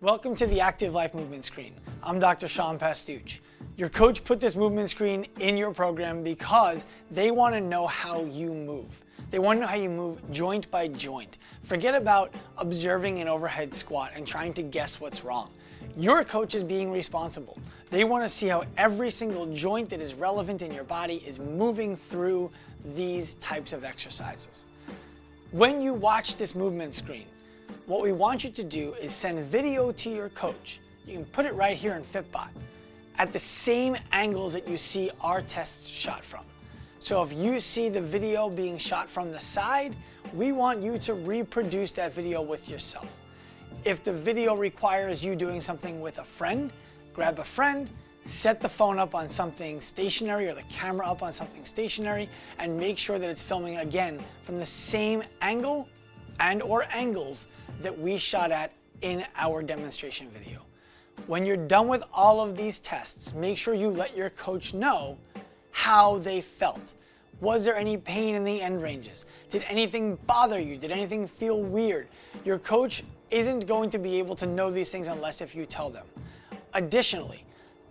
Welcome to the Active Life Movement Screen. I'm Dr. Sean Pastuch. Your coach put this movement screen in your program because they want to know how you move. They want to know how you move joint by joint. Forget about observing an overhead squat and trying to guess what's wrong. Your coach is being responsible. They want to see how every single joint that is relevant in your body is moving through these types of exercises. When you watch this movement screen, what we want you to do is send video to your coach. You can put it right here in Fitbot at the same angles that you see our tests shot from. So if you see the video being shot from the side, we want you to reproduce that video with yourself. If the video requires you doing something with a friend, grab a friend, set the phone up on something stationary or the camera up on something stationary, and make sure that it's filming again from the same angle and/or angles that we shot at in our demonstration video. When you're done with all of these tests, make sure you let your coach know how they felt. Was there any pain in the end ranges? Did anything bother you? Did anything feel weird? Your coach isn't going to be able to know these things unless if you tell them. Additionally,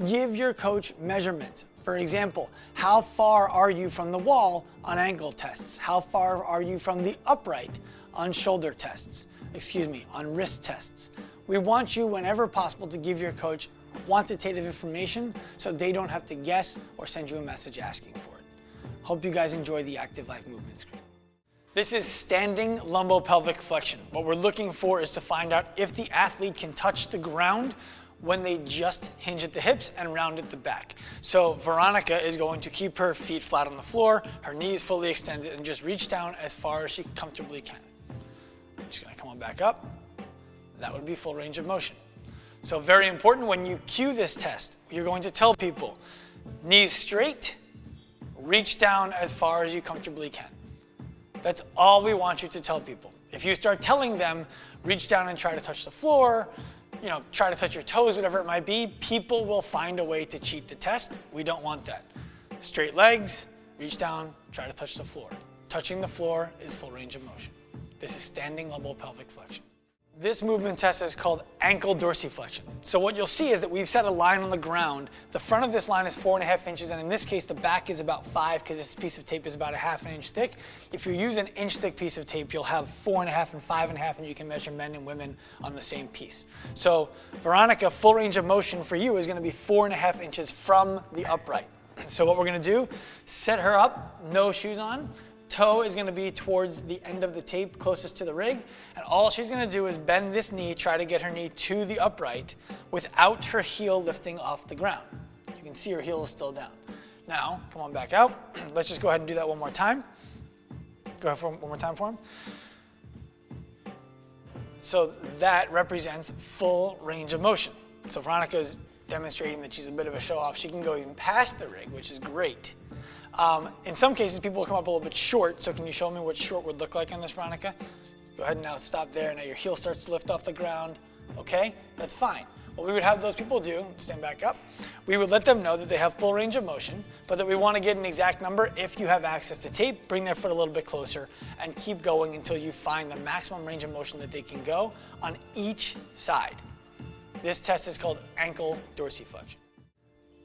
give your coach measurements. For example, how far are you from the wall on ankle tests? How far are you from the upright on shoulder tests? On wrist tests. We want you, whenever possible, to give your coach quantitative information so they don't have to guess or send you a message asking for it. Hope you guys enjoy the Active Life Movement Screen. This is standing lumbopelvic flexion. What we're looking for is to find out if the athlete can touch the ground when they just hinge at the hips and round at the back. So Veronica is going to keep her feet flat on the floor, her knees fully extended, and just reach down as far as she comfortably can. I'm just gonna come on back up. That would be full range of motion. So very important, when you cue this test, you're going to tell people, knees straight, reach down as far as you comfortably can. That's all we want you to tell people. If you start telling them, reach down and try to touch the floor, try to touch your toes, whatever it might be, people will find a way to cheat the test. We don't want that. Straight legs, reach down, try to touch the floor. Touching the floor is full range of motion. This is standing lumbopelvic flexion. This movement test is called ankle dorsiflexion. So what you'll see is that we've set a line on the ground. The front of this line is 4.5 inches, and in this case, the back is about 5 because this piece of tape is about 1/2 inch thick. If you use an inch thick piece of tape, you'll have 4.5 and 5.5, and you can measure men and women on the same piece. So Veronica, full range of motion for you is gonna be 4.5 inches from the upright. So what we're gonna do, set her up, no shoes on. Toe is going to be towards the end of the tape closest to the rig, and all she's going to do is bend this knee, try to get her knee to the upright without her heel lifting off the ground. You can see her heel is still down. Now, come on back out. Let's just go ahead and do that one more time. Go ahead one more time for him. So that represents full range of motion. So Veronica's demonstrating that she's a bit of a show-off. She can go even past the rig, which is great. In some cases, people will come up a little bit short, so can you show me what short would look like on this, Veronica? Go ahead and now stop there. Now your heel starts to lift off the ground. Okay, that's fine. What we would have those people do, stand back up, we would let them know that they have full range of motion, but that we want to get an exact number. If you have access to tape, bring their foot a little bit closer and keep going until you find the maximum range of motion that they can go on each side. This test is called ankle dorsiflexion.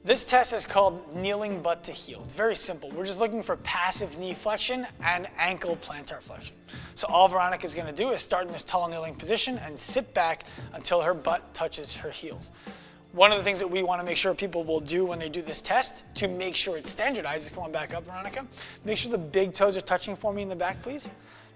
This test is called kneeling butt to heel. It's very simple. We're just looking for passive knee flexion and ankle plantar flexion. So all Veronica is going to do is start in this tall kneeling position and sit back until her butt touches her heels. One of the things that we want to make sure people will do when they do this test to make sure it's standardized is, come on back up, Veronica. Make sure the big toes are touching for me in the back, please.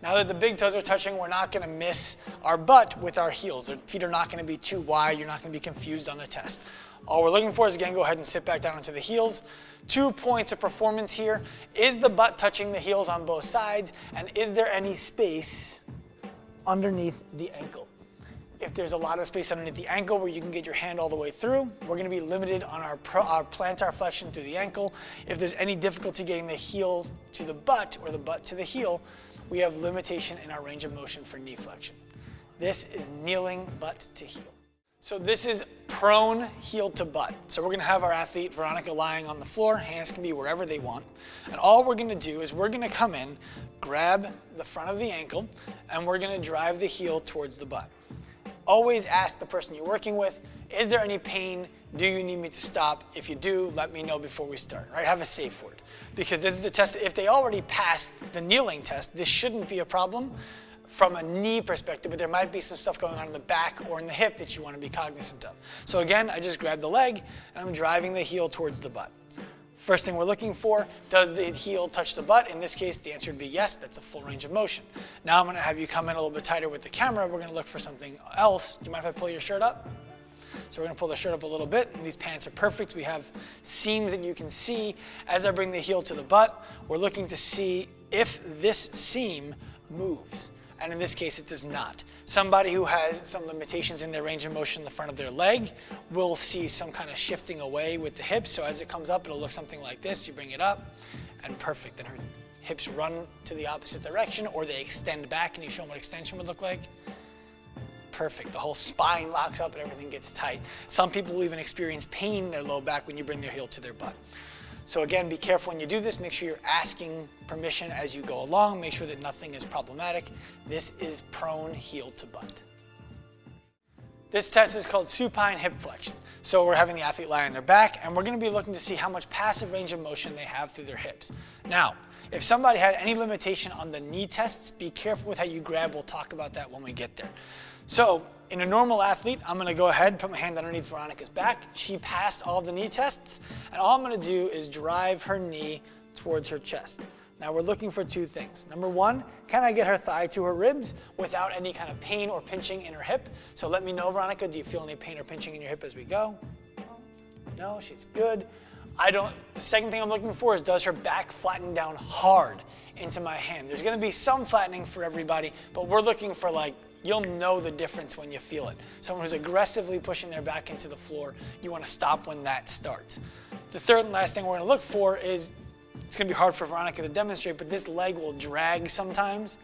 Now that the big toes are touching, we're not going to miss our butt with our heels. Our feet are not going to be too wide. You're not going to be confused on the test. All we're looking for is, again, go ahead and sit back down into the heels. 2 points of performance here. Is the butt touching the heels on both sides? And is there any space underneath the ankle? If there's a lot of space underneath the ankle where you can get your hand all the way through, we're going to be limited on our plantar flexion through the ankle. If there's any difficulty getting the heel to the butt or the butt to the heel, we have limitation in our range of motion for knee flexion. This is kneeling butt to heel. So this is prone heel to butt. So we're going to have our athlete, Veronica, lying on the floor. Hands can be wherever they want. And all we're going to do is we're going to come in, grab the front of the ankle, and we're going to drive the heel towards the butt. always ask the person you're working with, is there any pain? Do you need me to stop? If you do, let me know before we start, right? Have a safe word. Because this is a test, if they already passed the kneeling test, this shouldn't be a problem from a knee perspective, but there might be some stuff going on in the back or in the hip that you want to be cognizant of. So again, I just grab the leg and I'm driving the heel towards the butt. First thing we're looking for, does the heel touch the butt? In this case, the answer would be yes, that's a full range of motion. Now I'm gonna have you come in a little bit tighter with the camera. We're gonna look for something else. Do you mind if I pull your shirt up? So we're gonna pull the shirt up a little bit, and these pants are perfect. We have seams that you can see. As I bring the heel to the butt, we're looking to see if this seam moves. And in this case, it does not. Somebody who has some limitations in their range of motion in the front of their leg will see some kind of shifting away with the hips. So as it comes up, it'll look something like this. You bring it up, and perfect. And her hips run to the opposite direction, or they extend back. Can you show them what extension would look like? Perfect. The whole spine locks up and everything gets tight. Some people will even experience pain in their low back when you bring their heel to their butt. So again, be careful when you do this. Make sure you're asking permission as you go along. Make sure that nothing is problematic. This is prone heel to butt. This test is called supine hip flexion. So we're having the athlete lie on their back, and we're going to be looking to see how much passive range of motion they have through their hips. Now, if somebody had any limitation on the knee tests, be careful with how you grab. We'll talk about that when we get there. So in a normal athlete, I'm gonna go ahead and put my hand underneath Veronica's back. She passed all of the knee tests, and all I'm gonna do is drive her knee towards her chest. Now we're looking for two things. Number one, can I get her thigh to her ribs without any kind of pain or pinching in her hip? So let me know, Veronica, do you feel any pain or pinching in your hip as we go? No, she's good. The second thing I'm looking for is, does her back flatten down hard into my hand? There's gonna be some flattening for everybody, but we're looking for, like, you'll know the difference when you feel it. Someone who's aggressively pushing their back into the floor, you want to stop when that starts. The third and last thing we're going to look for is, it's going to be hard for Veronica to demonstrate, but this leg will drag sometimes.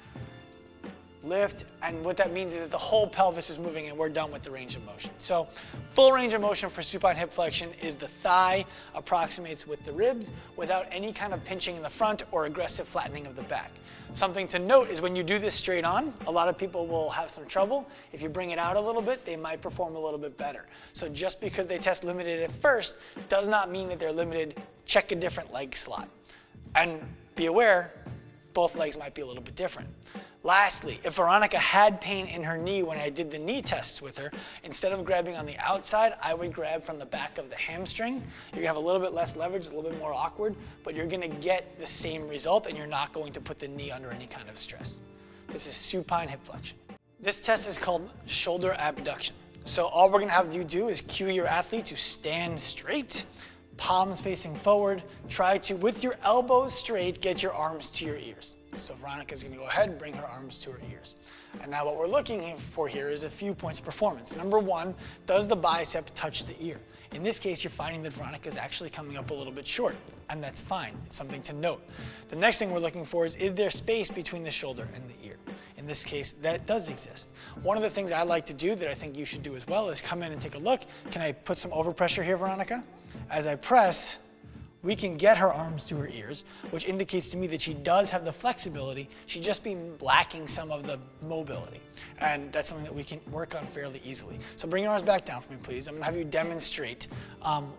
Lift, and what that means is that the whole pelvis is moving and we're done with the range of motion. So full range of motion for supine hip flexion is the thigh approximates with the ribs without any kind of pinching in the front or aggressive flattening of the back. Something to note is when you do this straight on, a lot of people will have some trouble. If you bring it out a little bit, they might perform a little bit better. So just because they test limited at first does not mean that they're limited. Check a different leg slot. And be aware, both legs might be a little bit different. Lastly, if Veronica had pain in her knee when I did the knee tests with her, instead of grabbing on the outside, I would grab from the back of the hamstring. You're gonna have a little bit less leverage, it's a little bit more awkward, but you're gonna get the same result and you're not going to put the knee under any kind of stress. This is supine hip flexion. This test is called shoulder abduction. So all we're gonna have you do is cue your athlete to stand straight, palms facing forward. Try to, with your elbows straight, get your arms to your ears. So Veronica's gonna go ahead and bring her arms to her ears. And now what we're looking for here is a few points of performance. Number one, does the bicep touch the ear? In this case, you're finding that Veronica's actually coming up a little bit short, and that's fine. It's something to note. The next thing we're looking for is there space between the shoulder and the ear? In this case, that does exist. One of the things I like to do that I think you should do as well is come in and take a look. Can I put some overpressure here, Veronica? As I press, we can get her arms to her ears, which indicates to me that she does have the flexibility. She'd just be lacking some of the mobility. And that's something that we can work on fairly easily. So bring your arms back down for me, please. I'm gonna have you demonstrate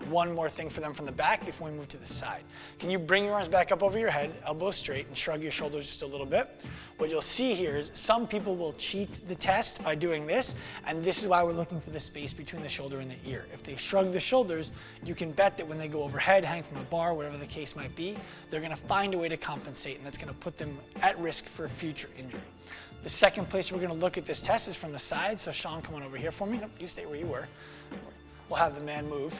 one more thing for them from the back before we move to the side. Can you bring your arms back up over your head, elbows straight, and shrug your shoulders just a little bit? What you'll see here is some people will cheat the test by doing this, and this is why we're looking for the space between the shoulder and the ear. If they shrug the shoulders, you can bet that when they go overhead, hang from a bar, whatever the case might be, they're gonna find a way to compensate, and that's gonna put them at risk for a future injury. The second place we're gonna look at this test is from the side. So Sean, come on over here for me. Nope, you stay where you were. We'll have the man move,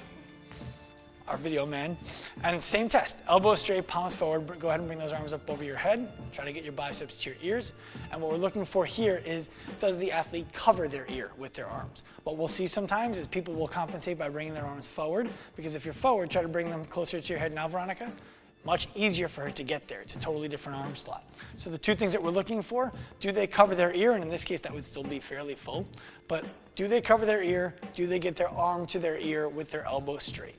our video man. And same test, elbows straight, palms forward. Go ahead and bring those arms up over your head. Try to get your biceps to your ears. And what we're looking for here is, does the athlete cover their ear with their arms? What we'll see sometimes is people will compensate by bringing their arms forward, because if you're forward, try to bring them closer to your head now, Veronica. Much easier for her to get there. It's a totally different arm slot. So the two things that we're looking for, do they cover their ear? And in this case, that would still be fairly full. But do they cover their ear? Do they get their arm to their ear with their elbow straight?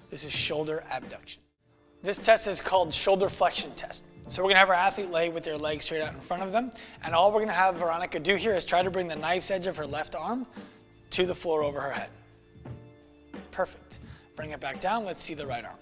This is shoulder abduction. This test is called shoulder flexion test. So we're gonna have our athlete lay with their legs straight out in front of them. And all we're gonna have Veronica do here is try to bring the knife's edge of her left arm to the floor over her head. Perfect. Bring it back down. Let's see the right arm.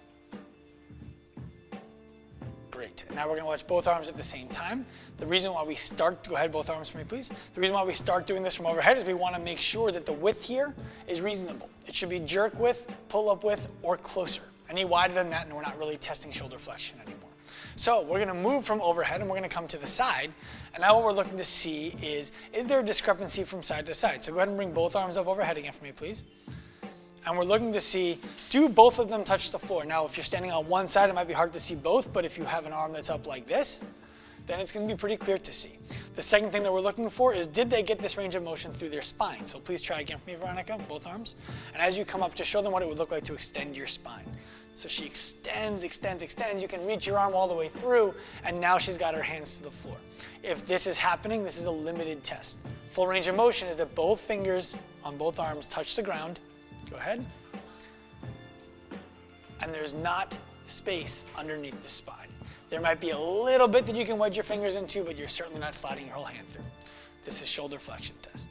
Great. Now we're going to watch both arms at the same time. The reason why we start, go ahead, both arms for me, please. The reason why we start doing this from overhead is we want to make sure that the width here is reasonable. It should be jerk width, pull up width, or closer. Any wider than that, and we're not really testing shoulder flexion anymore. So we're going to move from overhead, and we're going to come to the side. And now what we're looking to see is there a discrepancy from side to side? So go ahead and bring both arms up overhead again for me, please. And we're looking to see, do both of them touch the floor? Now, if you're standing on one side, it might be hard to see both, but if you have an arm that's up like this, then it's going to be pretty clear to see. The second thing that we're looking for is, did they get this range of motion through their spine? So please try again for me, Veronica, both arms. And as you come up, just show them what it would look like to extend your spine. So she extends, extends, extends. You can reach your arm all the way through, and now she's got her hands to the floor. If this is happening, this is a limited test. Full range of motion is that both fingers on both arms touch the ground. Go ahead. And there's not space underneath the spine. There might be a little bit that you can wedge your fingers into, but you're certainly not sliding your whole hand through. This is shoulder flexion test.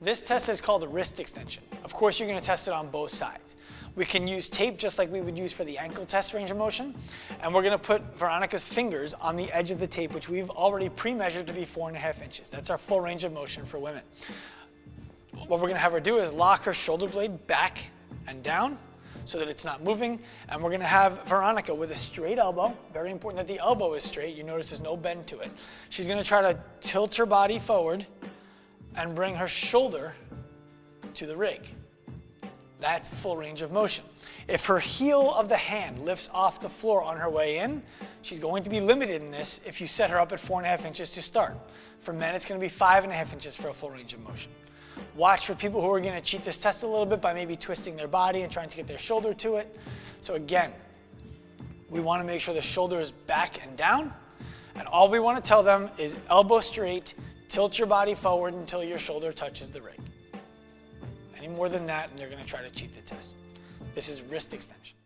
This test is called a wrist extension. Of course, you're going to test it on both sides. We can use tape just like we would use for the ankle test range of motion. And we're going to put Veronica's fingers on the edge of the tape, which we've already pre-measured to be 4.5 inches. That's our full range of motion for women. What we're going to have her do is lock her shoulder blade back and down so that it's not moving. And we're going to have Veronica with a straight elbow. Very important that the elbow is straight. You notice there's no bend to it. She's going to try to tilt her body forward and bring her shoulder to the rig. That's full range of motion. If her heel of the hand lifts off the floor on her way in, she's going to be limited in this if you set her up at 4.5 inches to start. For men, it's going to be 5.5 inches for a full range of motion. Watch for people who are going to cheat this test a little bit by maybe twisting their body and trying to get their shoulder to it. So again, we want to make sure the shoulder is back and down. And all we want to tell them is elbow straight, tilt your body forward until your shoulder touches the rig. Any more than that, and they're going to try to cheat the test. This is wrist extension.